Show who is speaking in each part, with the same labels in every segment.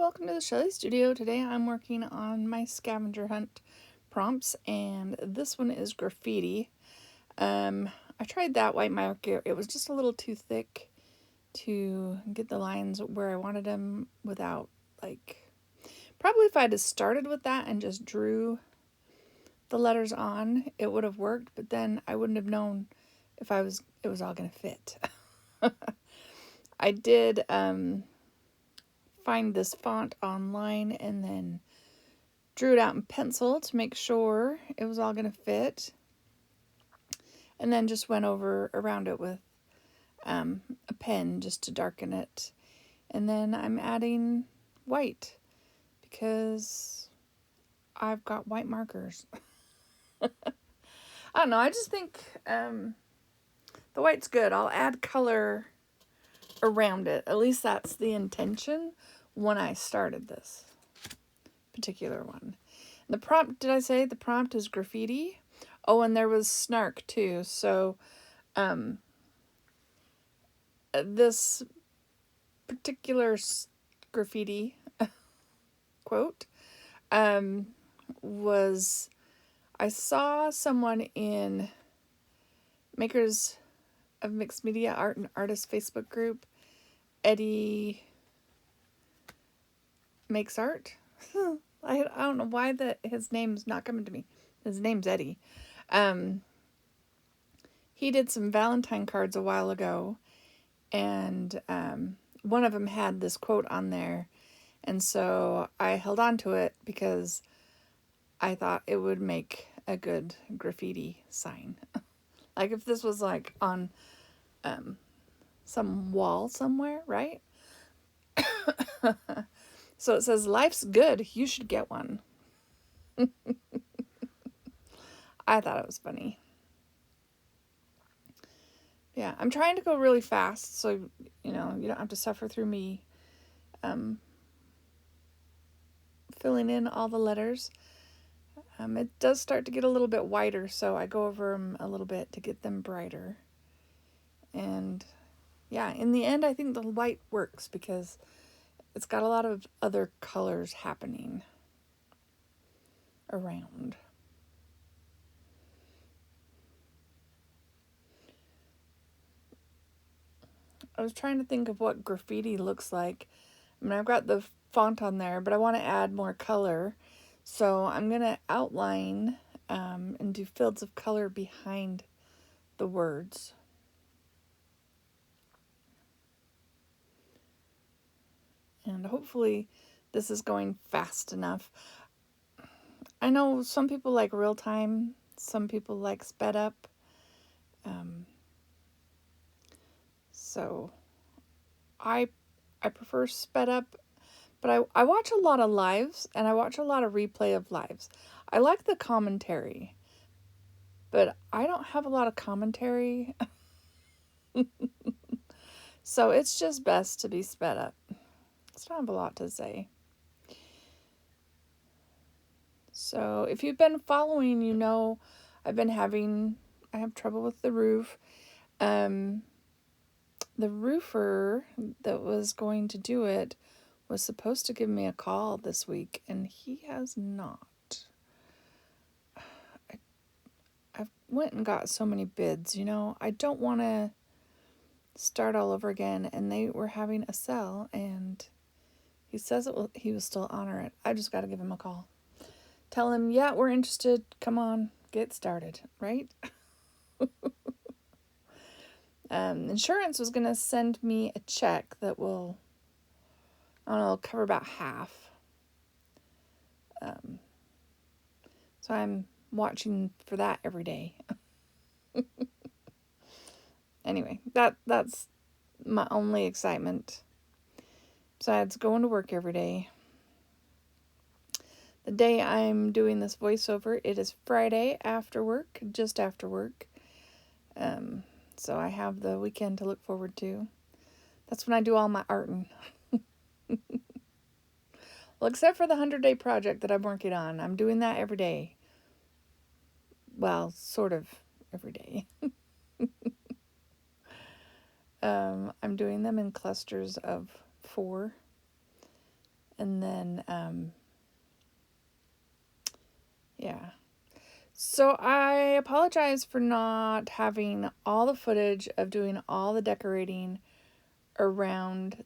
Speaker 1: welcome to the Shelly Studio. Today I'm working on my scavenger hunt prompts, and this one is graffiti. I tried that white marker. It was just a little too thick to get the lines where I wanted them without, probably if I had started with that and just drew the letters on, it would have worked, but then I wouldn't have known if it was all going to fit. I did, find this font online and then drew it out in pencil to make sure it was all going to fit, and then just went around it with a pen just to darken it. And then I'm adding white because I've got white markers. I don't know, I just think the white's good. I'll add color around it. At least that's the intention when I started this particular one. The prompt, did I say the prompt is graffiti? Oh, and there was snark too. So this particular graffiti quote was, I saw someone in Makers of Mixed Media Art and Artists Facebook group, Eddie Makes Art. I don't know why his name's not coming to me. His name's Eddie. He did some Valentine cards a while ago, and one of them had this quote on there, and so I held on to it because I thought it would make a good graffiti sign. Like if this was like on some wall somewhere, right? So it says, "Life's good, you should get one." I thought it was funny. Yeah, I'm trying to go really fast, so, you don't have to suffer through me filling in all the letters. It does start to get a little bit whiter, so I go over them a little bit to get them brighter. And yeah, in the end, I think the white works because it's got a lot of other colors happening around. I was trying to think of what graffiti looks like. I mean, I've got the font on there, but I want to add more color. So I'm going to outline and do fields of color behind the words. And hopefully this is going fast enough. I know some people like real time, some people like sped up. So I prefer sped up, but I watch a lot of lives and I watch a lot of replay of lives. I like the commentary, but I don't have a lot of commentary. So it's just best to be sped up. It's not a lot to say. So if you've been following, I have trouble with the roof. The roofer that was going to do it was supposed to give me a call this week, and he has not. I went and got so many bids, I don't want to start all over again, and they were having a sale, and he says he will still honor it. I just got to give him a call. Tell him, yeah, we're interested. Come on, get started, right? Insurance was going to send me a check that will, cover about half. So I'm watching for that every day. Anyway, that's my only excitement. Besides going to work every day. The day I'm doing this voiceover, it is Friday after work, just after work. So I have the weekend to look forward to. That's when I do all my arting. Well, except for the 100-day project that I'm working on. I'm doing that every day. Well, sort of every day. I'm doing them in clusters of 4. And then, yeah. So I apologize for not having all the footage of doing all the decorating around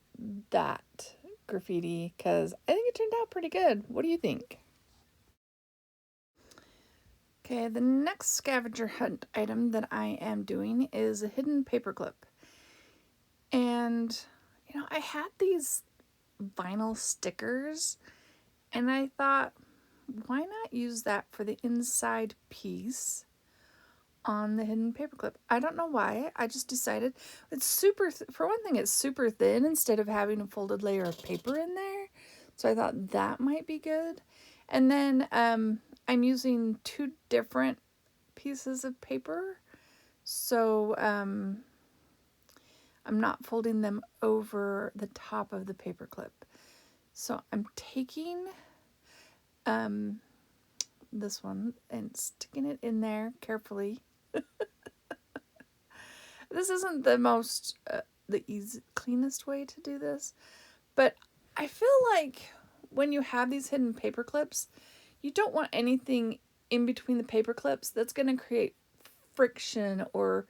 Speaker 1: that graffiti, because I think it turned out pretty good. What do you think? Okay, the next scavenger hunt item that I am doing is a hidden paperclip. And, I had these vinyl stickers, and I thought, why not use that for the inside piece on the hidden paperclip? I don't know why. I just decided it's for one thing, it's super thin instead of having a folded layer of paper in there. So I thought that might be good. And then I'm using two different pieces of paper. So I'm not folding them over the top of the paperclip. So I'm taking this one and sticking it in there carefully. This isn't the cleanest way to do this, but I feel like when you have these hidden paper clips, you don't want anything in between the paper clips that's going to create friction or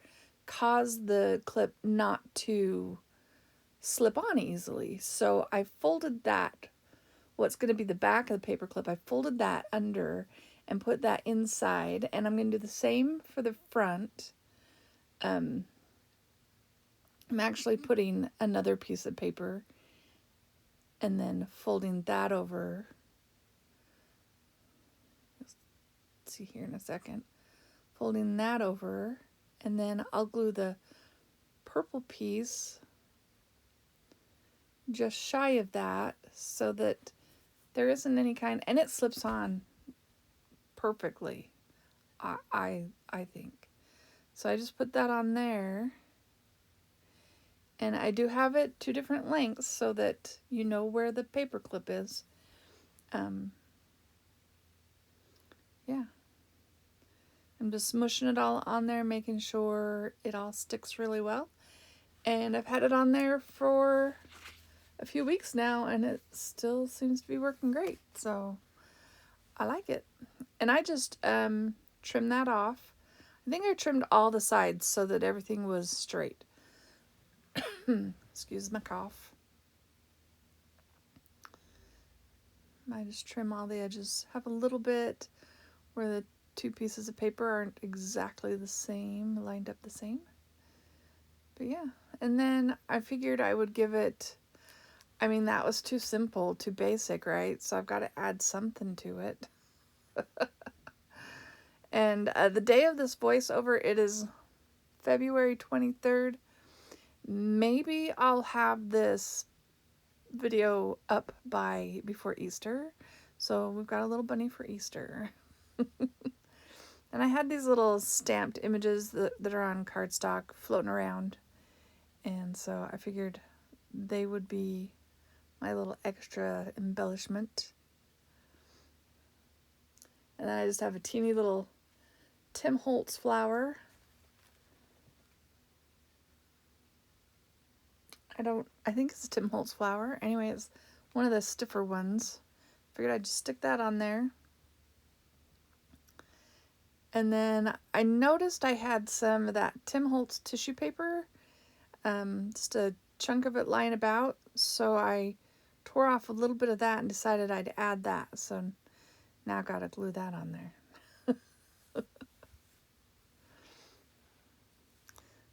Speaker 1: cause the clip not to slip on easily. So I folded that, what's going to be the back of the paper clip, I folded that under and put that inside, and I'm going to do the same for the front. I'm actually putting another piece of paper and then folding that over. Let's see here in a second. Folding that over, and then I'll glue the purple piece just shy of that so that there isn't any kind, and it slips on perfectly, I think. So I just put that on there. And I do have it two different lengths so that you know where the paper clip is. Yeah. I'm just smushing it all on there, making sure it all sticks really well. And I've had it on there for a few weeks now, and it still seems to be working great. So I like it. And I just trimmed that off. I think I trimmed all the sides so that everything was straight. Excuse my cough. I just trim all the edges. Have a little bit where the two pieces of paper aren't exactly the same, lined up the same. But yeah, and then I figured I would give it, that was too simple, too basic, right? So I've got to add something to it. And the day of this voiceover, it is February 23rd. Maybe I'll have this video up before Easter. So we've got a little bunny for Easter. And I had these little stamped images that are on cardstock floating around. And so I figured they would be my little extra embellishment. And then I just have a teeny little Tim Holtz flower. I think it's a Tim Holtz flower. Anyway, it's one of the stiffer ones. Figured I'd just stick that on there. And then I noticed I had some of that Tim Holtz tissue paper, just a chunk of it lying about. So I tore off a little bit of that and decided I'd add that. So now I've got to glue that on there.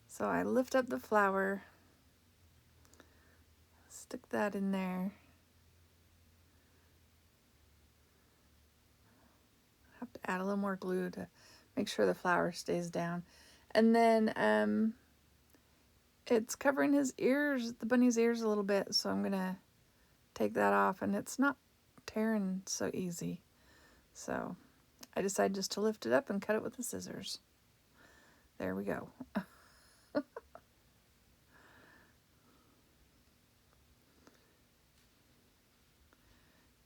Speaker 1: So I lift up the flower, stick that in there. Have to add a little more glue to make sure the flower stays down. And then it's covering his ears, the bunny's ears a little bit, so I'm gonna take that off, and it's not tearing so easy. So I decided just to lift it up and cut it with the scissors. There we go.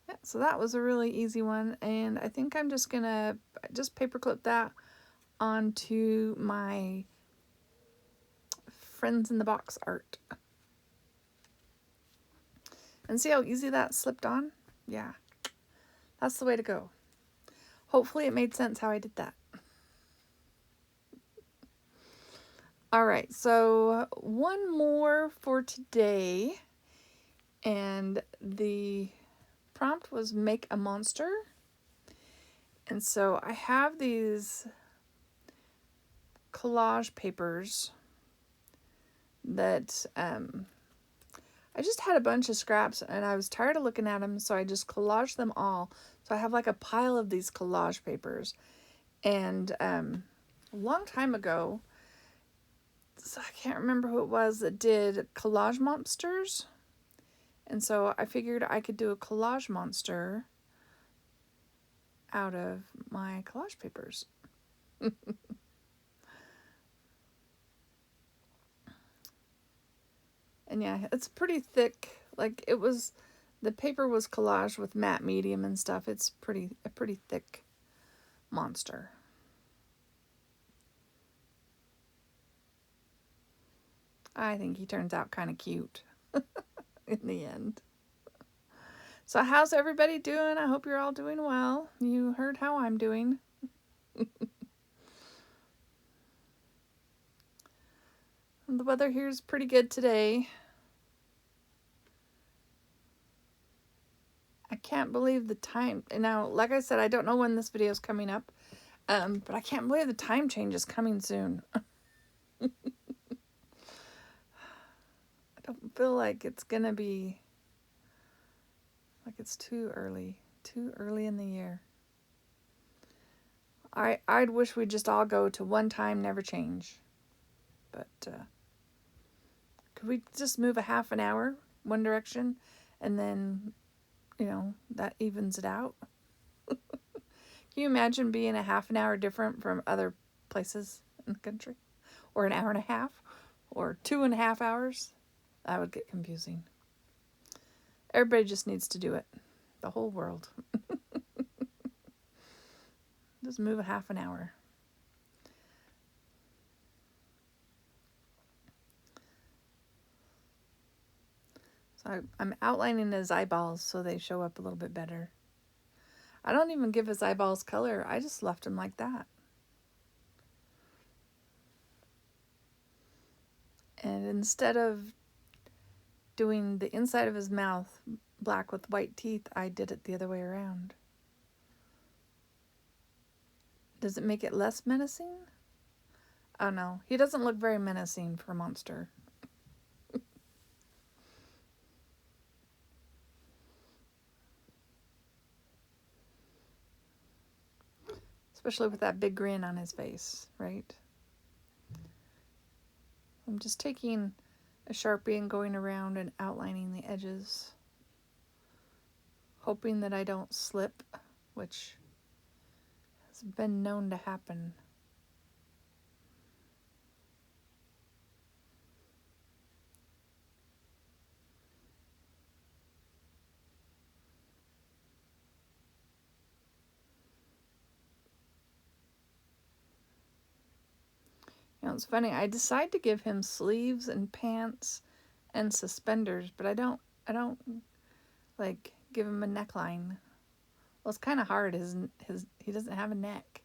Speaker 1: Yeah, so that was a really easy one, and I think I'm just gonna just paper clip that onto my Friends in the Box art. And see how easy that slipped on? Yeah, that's the way to go. Hopefully it made sense how I did that. All right, so one more for today. And the prompt was make a monster. And so I have these collage papers that I just had a bunch of scraps and I was tired of looking at them, so I just collaged them all. So I have like a pile of these collage papers. And a long time ago, so I can't remember who it was that did collage monsters. And so I figured I could do a collage monster out of my collage papers. And yeah, it's pretty thick. Like it was, the paper was collaged with matte medium and stuff. It's a pretty thick monster. I think he turns out kind of cute in the end. So how's everybody doing? I hope you're all doing well. You heard how I'm doing. The weather here is pretty good today. I can't believe the time. Now, like I said, I don't know when this video is coming up, but I can't believe the time change is coming soon. I don't feel like it's going to be, like it's too early in the year. I'd wish we'd just all go to one time, never change. But could we just move a half an hour one direction and then, that evens it out? Can you imagine being a half an hour different from other places in the country? Or an hour and a half? Or 2.5 hours? That would get confusing. Everybody just needs to do it. The whole world. Just move a half an hour. So I'm outlining his eyeballs so they show up a little bit better. I don't even give his eyeballs color. I just left him like that. And instead of doing the inside of his mouth black with white teeth, I did it the other way around. Does it make it less menacing? Oh no, he doesn't look very menacing for a monster. Especially with that big grin on his face, right? I'm just taking a Sharpie and going around and outlining the edges, hoping that I don't slip, which has been known to happen. It's funny, I decide to give him sleeves and pants and suspenders, but I don't like give him a neckline. Well, it's kind of hard. He doesn't have a neck.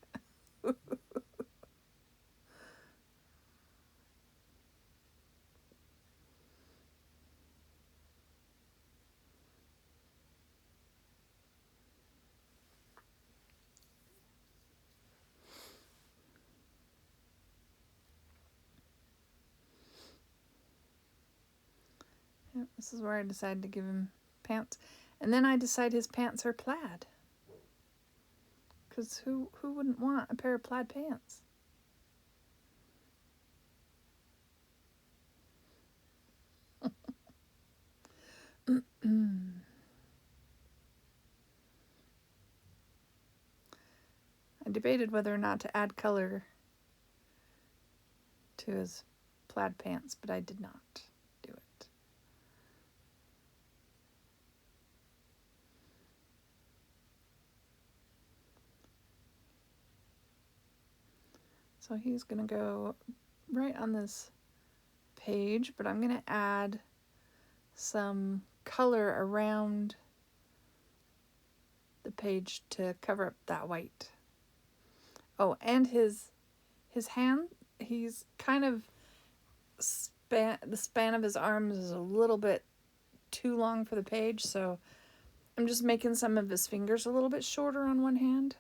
Speaker 1: This is where I decided to give him pants. And then I decide his pants are plaid. Because who wouldn't want a pair of plaid pants? I debated whether or not to add color to his plaid pants, but I did not do it. So he's going to go right on this page, but I'm going to add some color around the page to cover up that white. Oh, and his hand, he's kind of the span of his arms is a little bit too long for the page, so I'm just making some of his fingers a little bit shorter on one hand,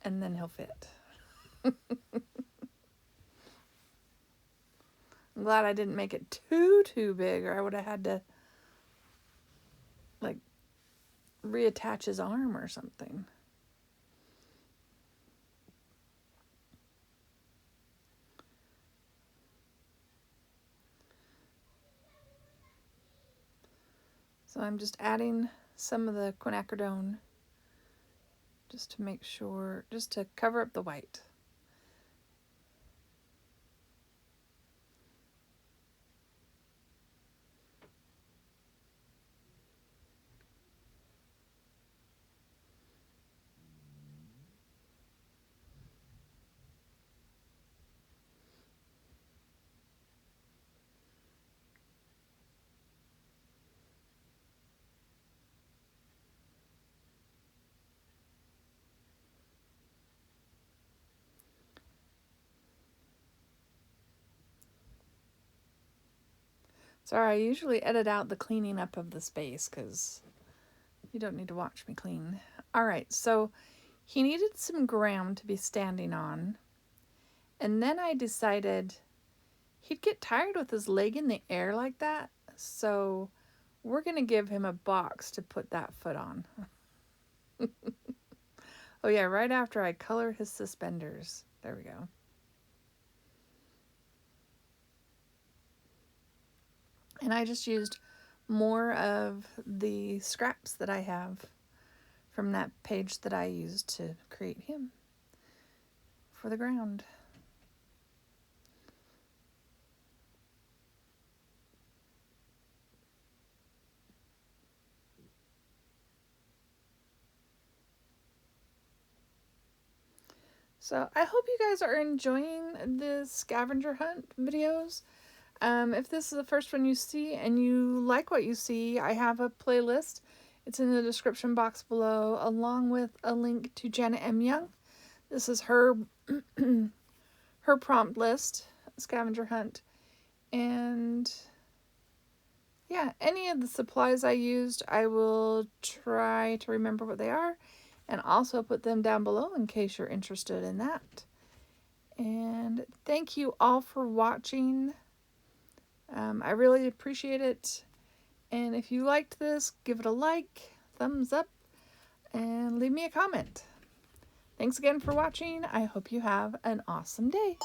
Speaker 1: and then he'll fit. I'm glad I didn't make it too big, or I would have had to like reattach his arm or something. So I'm just adding some of the quinacridone just to make sure, just to cover up the white. Sorry, I usually edit out the cleaning up of the space because you don't need to watch me clean. All right, so he needed some ground to be standing on. And then I decided he'd get tired with his leg in the air like that. So we're going to give him a box to put that foot on. Oh yeah, right after I color his suspenders. There we go. And I just used more of the scraps that I have from that page that I used to create him for the ground. So I hope you guys are enjoying the scavenger hunt videos. If this is the first one you see and you like what you see, I have a playlist. It's in the description box below, along with a link to Janet M. Young. This is her her prompt list, scavenger hunt. And yeah, any of the supplies I used, I will try to remember what they are and also put them down below in case you're interested in that. And thank you all for watching. I really appreciate it. And if you liked this, give it a like, thumbs up, and leave me a comment. Thanks again for watching. I hope you have an awesome day.